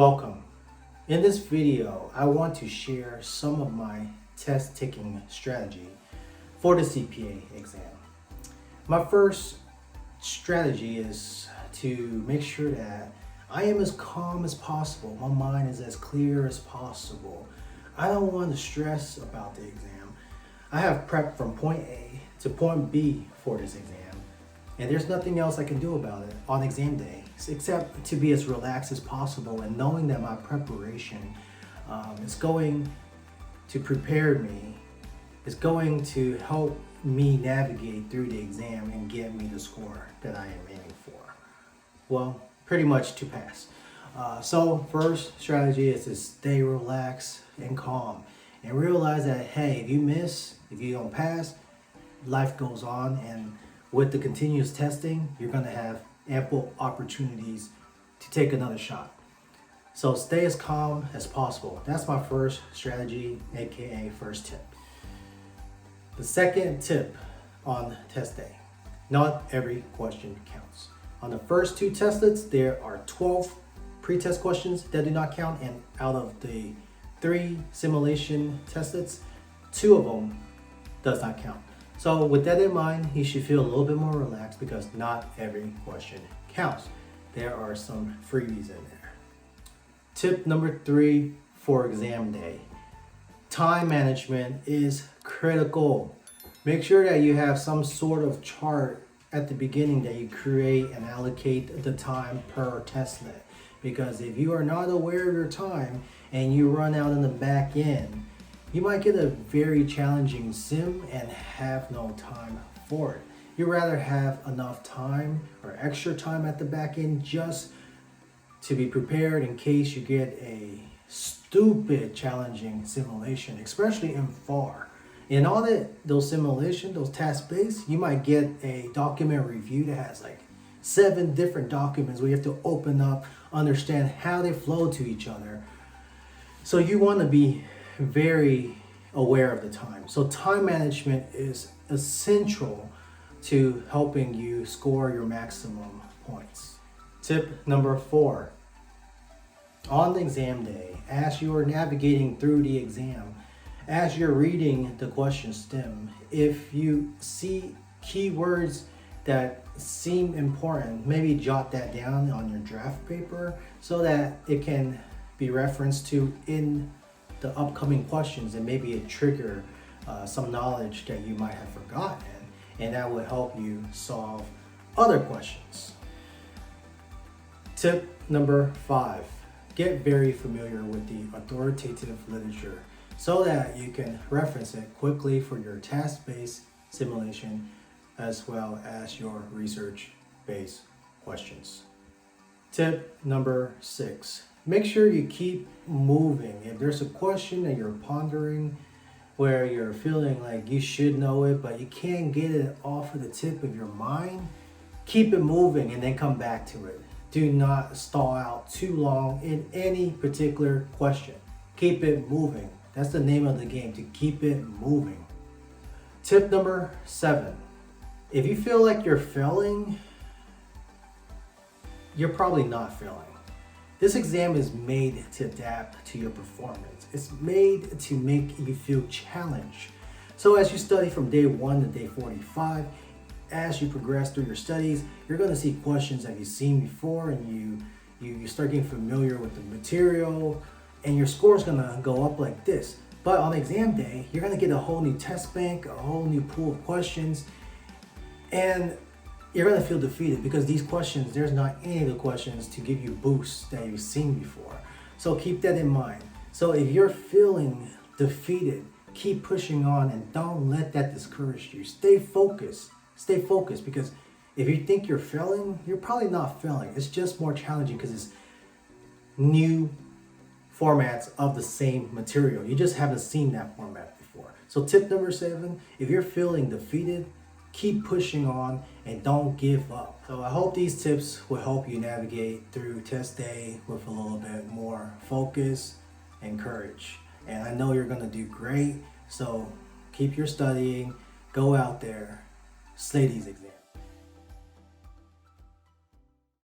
Welcome. In this video, I want to share some of my test taking strategy for the CPA exam. My first strategy is to make sure that I am as calm as possible. My mind is as clear as possible. I don't want to stress about the exam. I have prepped from point A to point B for this exam, and there's nothing else I can do about it on exam day except to be as relaxed as possible and knowing that my preparation is going to prepare me, is going to help me navigate through the exam and get me the score that I am aiming for. Well, pretty much to pass. So first strategy is to stay relaxed and calm and realize that, hey, if you miss, if you don't pass, life goes on, and with the continuous testing, you're going to have ample opportunities to take another shot. So stay as calm as possible. That's my first strategy, aka first tip. The second tip on test day: not every question counts. On the first two testlets, there are 12 pre-test questions that do not count, and out of the 3 simulation testlets, 2 of them does not count. So with that in mind, you should feel a little bit more relaxed because not every question counts. There are some freebies in there. Tip number 3 for exam day: time management is critical. Make sure that you have some sort of chart at the beginning that you create and allocate the time per testlet. Because if you are not aware of your time and you run out in the back end, you might get a very challenging sim and have no time for it. You'd rather have enough time or extra time at the back end just to be prepared in case you get a stupid challenging simulation, especially in FAR. In all those simulations, those task-based, you might get a document review that has like 7 different documents where you have to open up, understand how they flow to each other. So you want to be very aware of the time. So time management is essential to helping you score your maximum points. Tip number 4. On the exam day, as you are navigating through the exam, as you're reading the question stem, if you see keywords that seem important, maybe jot that down on your draft paper so that it can be referenced to in the upcoming questions, and maybe it trigger some knowledge that you might have forgotten, and that would help you solve other questions. Tip number 5. Get very familiar with the authoritative literature so that you can reference it quickly for your task-based simulation as well as your research-based questions. Tip number 6. Make sure you keep moving. If there's a question that you're pondering where you're feeling like you should know it, but you can't get it off of the tip of your mind, keep it moving and then come back to it. Do not stall out too long in any particular question. Keep it moving. That's the name of the game, to keep it moving. Tip number 7. If you feel like you're failing, you're probably not failing. This exam is made to adapt to your performance. It's made to make you feel challenged. So as you study from day 1 to day 45, as you progress through your studies, you're going to see questions that you've seen before, and you start getting familiar with the material, and your score is going to go up like this. But on exam day, you're going to get a whole new test bank, a whole new pool of questions, and you're going to feel defeated because these questions, there's not any of the questions to give you boosts that you've seen before. So keep that in mind. So if you're feeling defeated, keep pushing on and don't let that discourage you. Stay focused. Stay focused, because if you think you're failing, you're probably not failing. It's just more challenging because it's new formats of the same material. You just haven't seen that format before. So tip number 7, if you're feeling defeated, keep pushing on and don't give up. So I hope these tips will help you navigate through test day with a little bit more focus and courage. And I know you're going to do great. So keep your studying, go out there, slay these exams.